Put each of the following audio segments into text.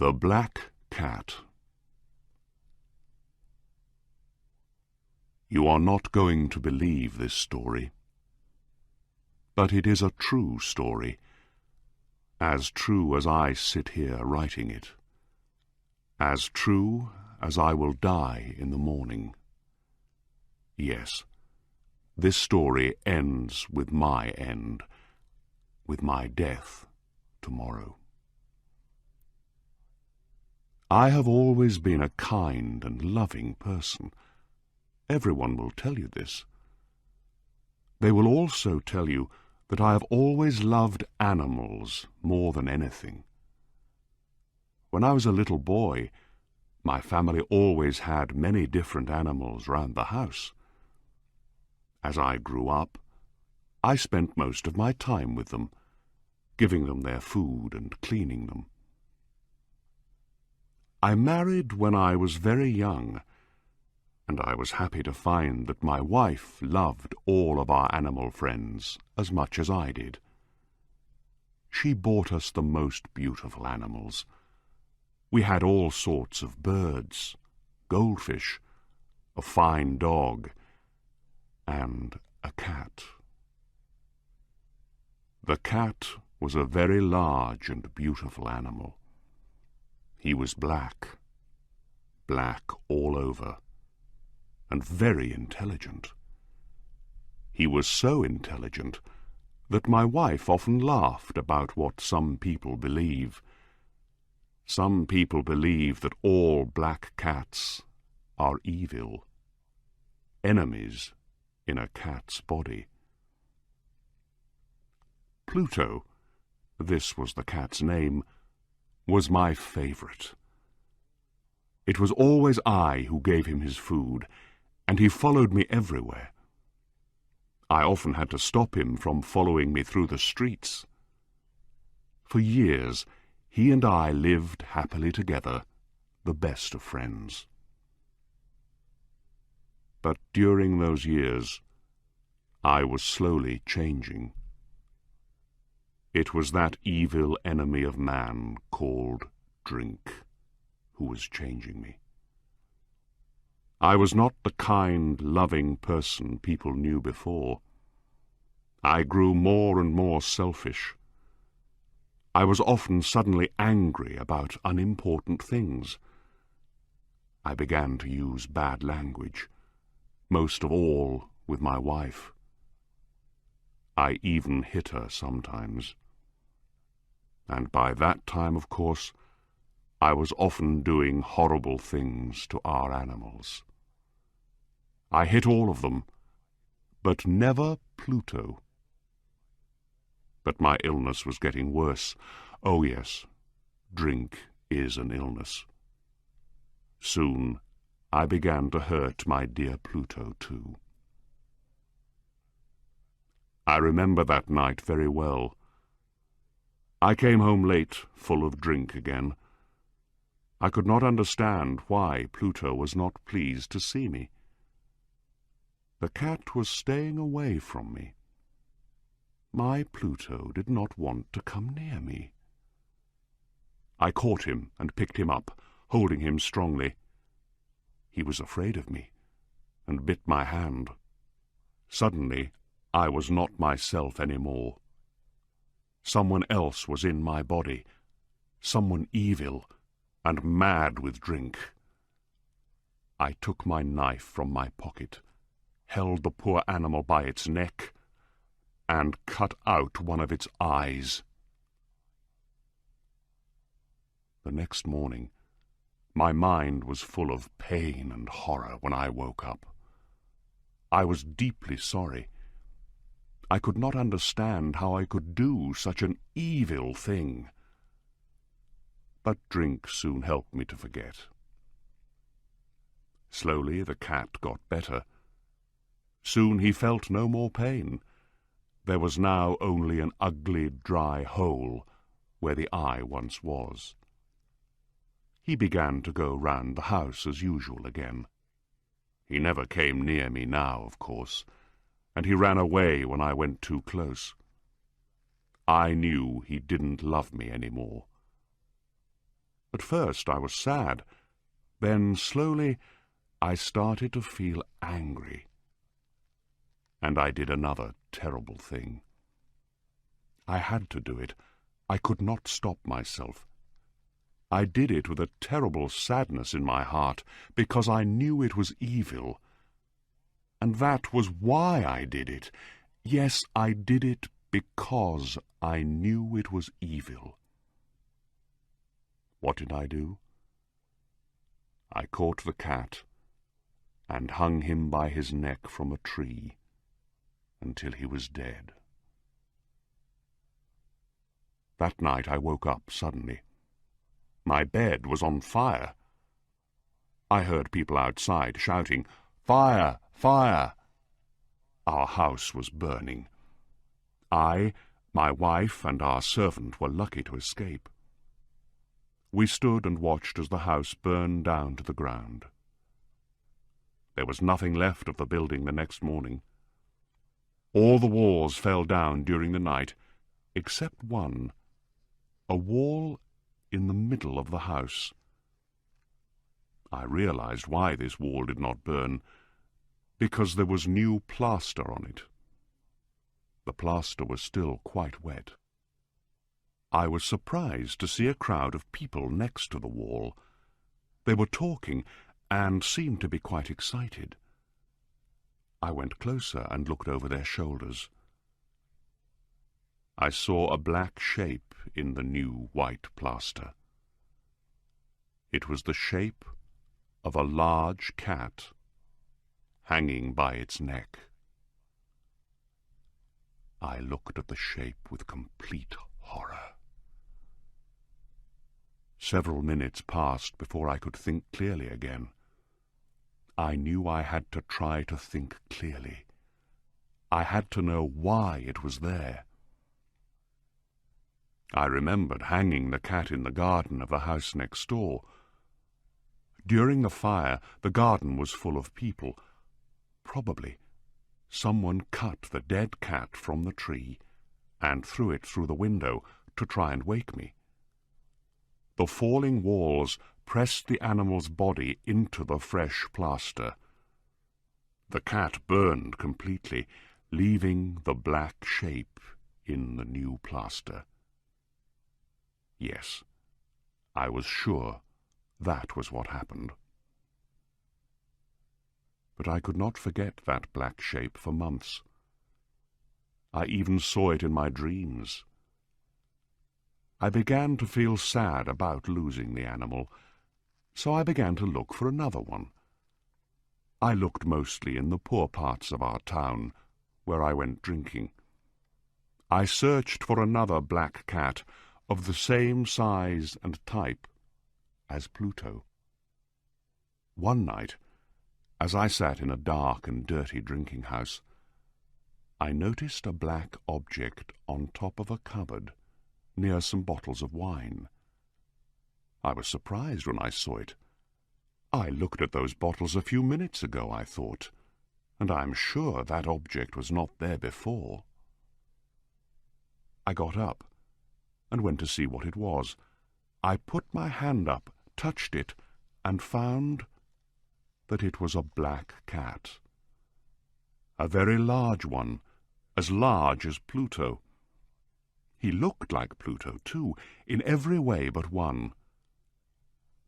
The Black Cat. You are not going to believe this story, but it is a true story, as true as I sit here writing it, as true as I will die in the morning. Yes, this story ends with my end, with my death tomorrow. I have always been a kind and loving person. Everyone will tell you this. They will also tell you that I have always loved animals more than anything. When I was a little boy, my family always had many different animals round the house. As I grew up, I spent most of my time with them, giving them their food and cleaning them. I married when I was very young, and I was happy to find that my wife loved all of our animal friends as much as I did. She bought us the most beautiful animals. We had all sorts of birds, goldfish, a fine dog, and a cat. The cat was a very large and beautiful animal. He was black, black all over, and very intelligent. He was so intelligent that my wife often laughed about what some people believe. Some people believe that all black cats are evil, enemies in a cat's body. Pluto, this was the cat's name, was my favorite. It was always I who gave him his food, and he followed me everywhere. I often had to stop him from following me through the streets. For years, he and I lived happily together, the best of friends. But during those years, I was slowly changing. It was that evil enemy of man called drink who was changing me. I was not the kind, loving person people knew before. I grew more and more selfish. I was often suddenly angry about unimportant things. I began to use bad language, most of all with my wife. I even hit her sometimes. And by that time, of course, I was often doing horrible things to our animals. I hit all of them, but never Pluto. But my illness was getting worse. Oh yes, drink is an illness. Soon I began to hurt my dear Pluto too. I remember that night very well. I came home late, full of drink again. I could not understand why Pluto was not pleased to see me. The cat was staying away from me. My Pluto did not want to come near me. I caught him and picked him up, holding him strongly. He was afraid of me, and bit my hand. Suddenly, I was not myself any more. Someone else was in my body, someone evil and mad with drink. I took my knife from my pocket, held the poor animal by its neck, and cut out one of its eyes. The next morning, my mind was full of pain and horror when I woke up. I was deeply sorry. I could not understand how I could do such an evil thing. But drink soon helped me to forget. Slowly the cat got better. Soon he felt no more pain. There was now only an ugly, dry hole where the eye once was. He began to go round the house as usual again. He never came near me now, of course, and he ran away when I went too close. I knew he didn't love me any more. At first I was sad. Then slowly I started to feel angry. And I did another terrible thing. I had to do it. I could not stop myself. I did it with a terrible sadness in my heart, because I knew it was evil. And that was why I did it. Yes, I did it because I knew it was evil. What did I do? I caught the cat and hung him by his neck from a tree until he was dead. That night I woke up suddenly. My bed was on fire. I heard people outside shouting, "Fire! Fire!" Our house was burning. I, my wife, and our servant were lucky to escape. We stood and watched as the house burned down to the ground. There was nothing left of the building the next morning. All the walls fell down during the night, except one, a wall in the middle of the house. I realized why this wall did not burn, because there was new plaster on it. The plaster was still quite wet. I was surprised to see a crowd of people next to the wall. They were talking and seemed to be quite excited. I went closer and looked over their shoulders. I saw a black shape in the new white plaster. It was the shape of a large cat hanging by its neck. I looked at the shape with complete horror. Several minutes passed before I could think clearly again. I knew I had to try to think clearly. I had to know why it was there. I remembered hanging the cat in the garden of the house next door. During the fire, the garden was full of people. Probably someone cut the dead cat from the tree and threw it through the window to try and wake me. The falling walls pressed the animal's body into the fresh plaster. The cat burned completely, leaving the black shape in the new plaster. Yes, I was sure that was what happened. But I could not forget that black shape for months. I even saw it in my dreams. I began to feel sad about losing the animal, so I began to look for another one. I looked mostly in the poor parts of our town, where I went drinking. I searched for another black cat of the same size and type as Pluto. One night, as I sat in a dark and dirty drinking house, I noticed a black object on top of a cupboard near some bottles of wine. I was surprised when I saw it. I looked at those bottles a few minutes ago, I thought, and I'm sure that object was not there before. I got up and went to see what it was. I put my hand up, touched it, and found that it was a black cat. A very large one, as large as Pluto. He looked like Pluto, too, in every way but one.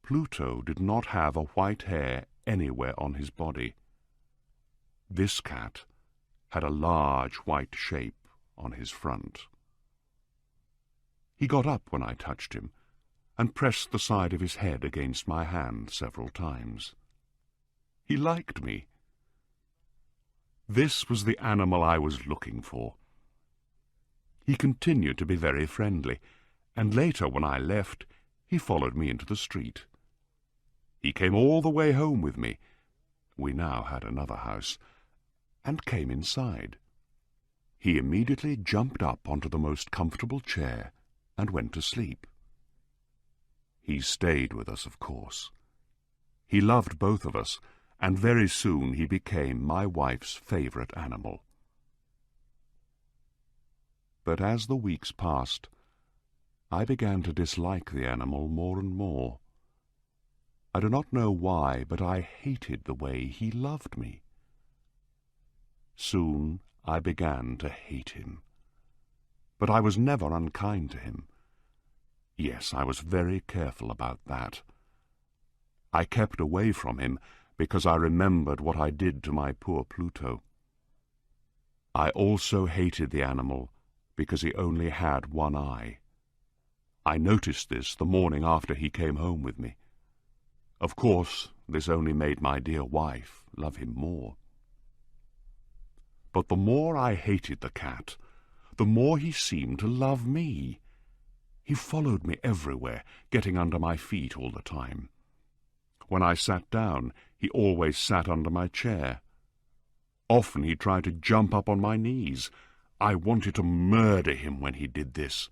Pluto did not have a white hair anywhere on his body. This cat had a large white shape on his front. He got up when I touched him, and pressed the side of his head against my hand several times. He liked me. This was the animal I was looking for. He continued to be very friendly, and later, when I left, he followed me into the street. He came all the way home with me. We now had another house, and came inside. He immediately jumped up onto the most comfortable chair and went to sleep. He stayed with us, of course. He loved both of us, and very soon he became my wife's favorite animal. But as the weeks passed, I began to dislike the animal more and more. I do not know why, but I hated the way he loved me. Soon I began to hate him. But I was never unkind to him. Yes, I was very careful about that. I kept away from him because I remembered what I did to my poor Pluto. I also hated the animal because he only had one eye. I noticed this the morning after he came home with me. Of course, this only made my dear wife love him more. But the more I hated the cat, the more he seemed to love me. He followed me everywhere, getting under my feet all the time. When I sat down, he always sat under my chair. Often he tried to jump up on my knees. I wanted to murder him when he did this.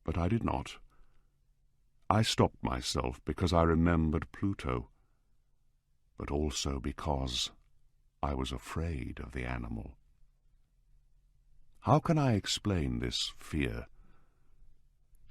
But I did not. I stopped myself because I remembered Pluto, but also because I was afraid of the animal. How can I explain this fear?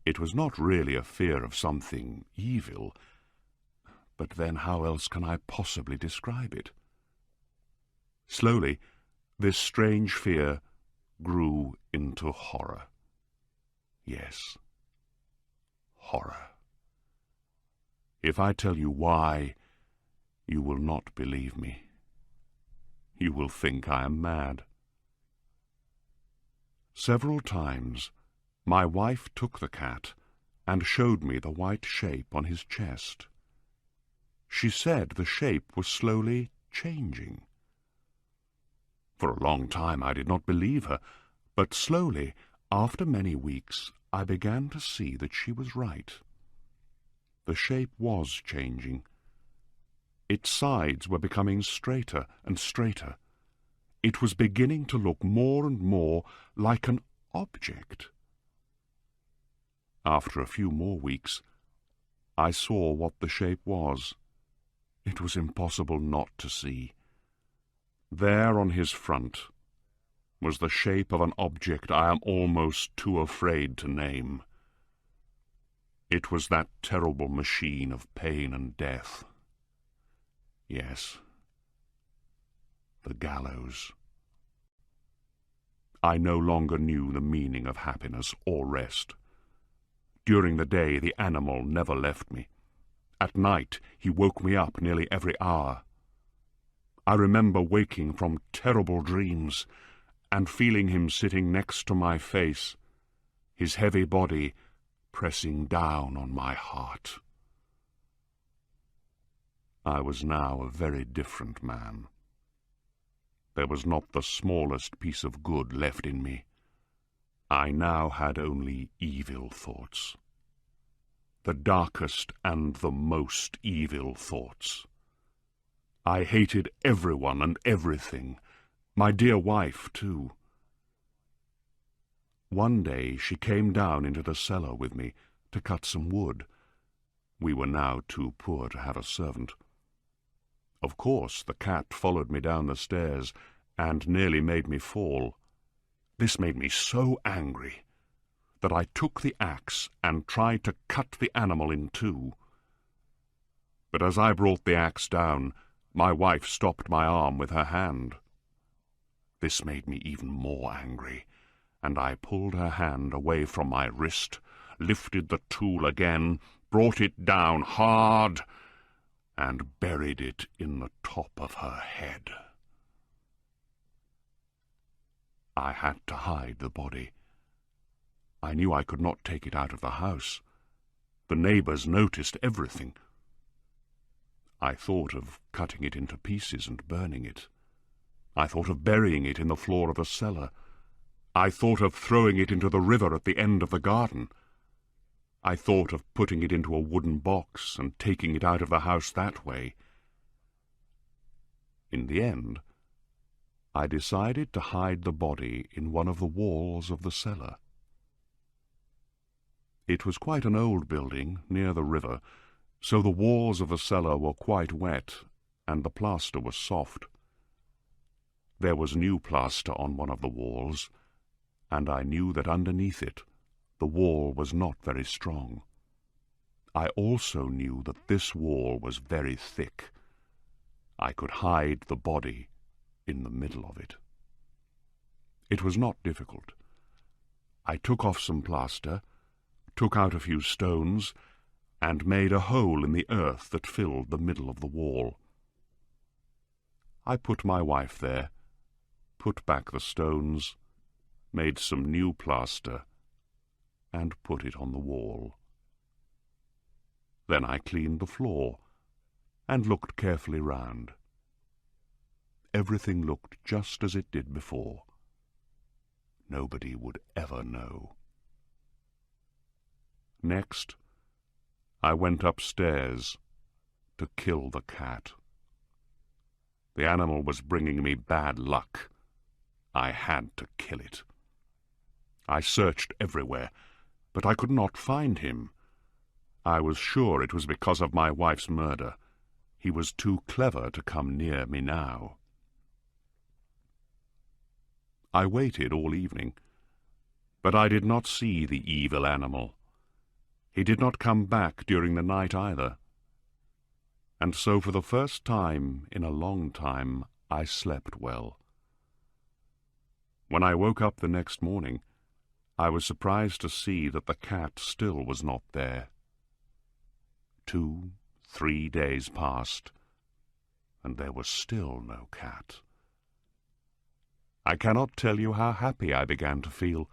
It was not really a fear of something evil, but then how else can I possibly describe it? Slowly, this strange fear grew into horror. Yes, horror. If I tell you why, you will not believe me. You will think I am mad. Several times, my wife took the cat and showed me the white shape on his chest. She said the shape was slowly changing. For a long time I did not believe her, but slowly, after many weeks, I began to see that she was right. The shape was changing. Its sides were becoming straighter and straighter. It was beginning to look more and more like an object. After a few more weeks, I saw what the shape was. It was impossible not to see. There on his front was the shape of an object I am almost too afraid to name. It was that terrible machine of pain and death. Yes, the gallows. I no longer knew the meaning of happiness or rest. During the day, the animal never left me. At night, he woke me up nearly every hour. I remember waking from terrible dreams and feeling him sitting next to my face, his heavy body pressing down on my heart. I was now a very different man. There was not the smallest piece of good left in me. I now had only evil thoughts. The darkest and the most evil thoughts. I hated everyone and everything, my dear wife, too. One day she came down into the cellar with me to cut some wood. We were now too poor to have a servant. Of course, the cat followed me down the stairs and nearly made me fall. This made me so angry that I took the axe and tried to cut the animal in two. But as I brought the axe down, my wife stopped my arm with her hand. This made me even more angry, and I pulled her hand away from my wrist, lifted the tool again, brought it down hard, and buried it in the top of her head. I had to hide the body. I knew I could not take it out of the house. The neighbors noticed everything. I thought of cutting it into pieces and burning it. I thought of burying it in the floor of the cellar. I thought of throwing it into the river at the end of the garden. I thought of putting it into a wooden box and taking it out of the house that way. In the end, I decided to hide the body in one of the walls of the cellar. It was quite an old building near the river, so the walls of the cellar were quite wet and the plaster was soft. There was new plaster on one of the walls, and I knew that underneath it The wall was not very strong. I also knew that this wall was very thick. I could hide the body in the middle of it. It was not difficult. I took off some plaster, took out a few stones, and made a hole in the earth that filled the middle of the wall. I put my wife there, put back the stones, made some new plaster, and put it on the wall. Then I cleaned the floor and looked carefully round. Everything looked just as it did before. Nobody would ever know. Next, I went upstairs to kill the cat. The animal was bringing me bad luck. I had to kill it. I searched everywhere, but I could not find him. I was sure it was because of my wife's murder. He was too clever to come near me now. I waited all evening, but I did not see the evil animal. He did not come back during the night either. And so for the first time in a long time I slept well. When I woke up the next morning, I was surprised to see that the cat still was not there. 2, 3 days passed, and there was still no cat. I cannot tell you how happy I began to feel.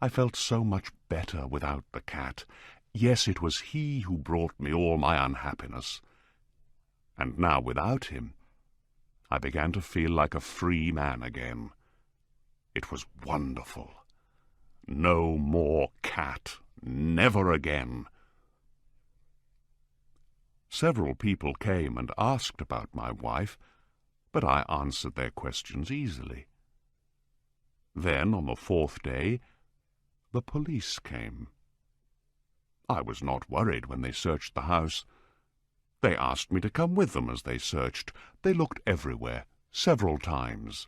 I felt so much better without the cat. Yes, it was he who brought me all my unhappiness. And now, without him, I began to feel like a free man again. It was wonderful. No more cat. Never again. Several people came and asked about my wife, but I answered their questions easily. Then, on the 4th day, the police came. I was not worried when they searched the house. They asked me to come with them as they searched. They looked everywhere, several times.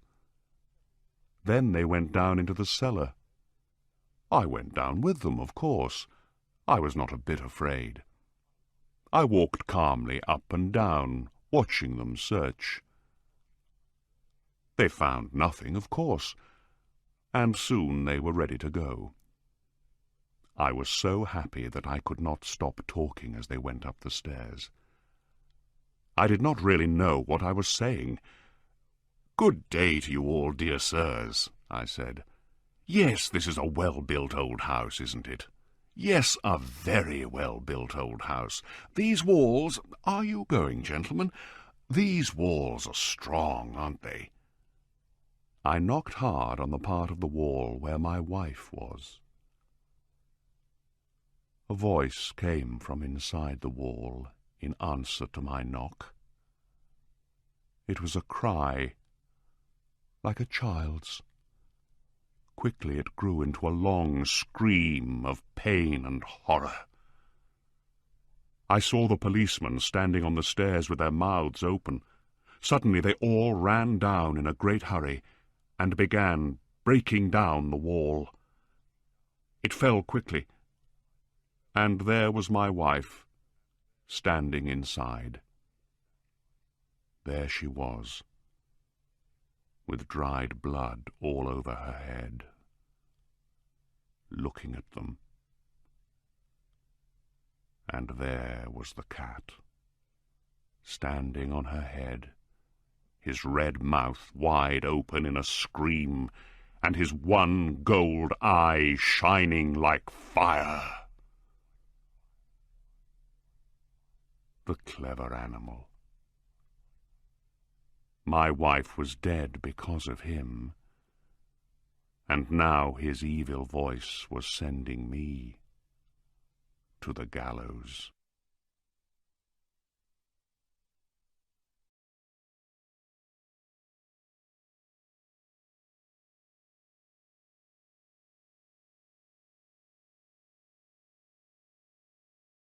Then they went down into the cellar. I went down with them, of course. I was not a bit afraid. I walked calmly up and down, watching them search. They found nothing, of course, and soon they were ready to go. I was so happy that I could not stop talking as they went up the stairs. I did not really know what I was saying. "Good day to you all, dear sirs," I said. "Yes, this is a well-built old house, isn't it? Yes, a very well-built old house. These walls— Are you going, gentlemen? These walls are strong, aren't they?" I knocked hard on the part of the wall where my wife was. A voice came from inside the wall in answer to my knock. It was a cry, like a child's. Quickly it grew into a long scream of pain and horror. I saw the policemen standing on the stairs with their mouths open. Suddenly they all ran down in a great hurry and began breaking down the wall. It fell quickly, and there was my wife, standing inside. There she was, with dried blood all over her head, looking at them. And there was the cat, standing on her head, his red mouth wide open in a scream, and his one gold eye shining like fire. The clever animal. My wife was dead because of him, and now his evil voice was sending me to the gallows.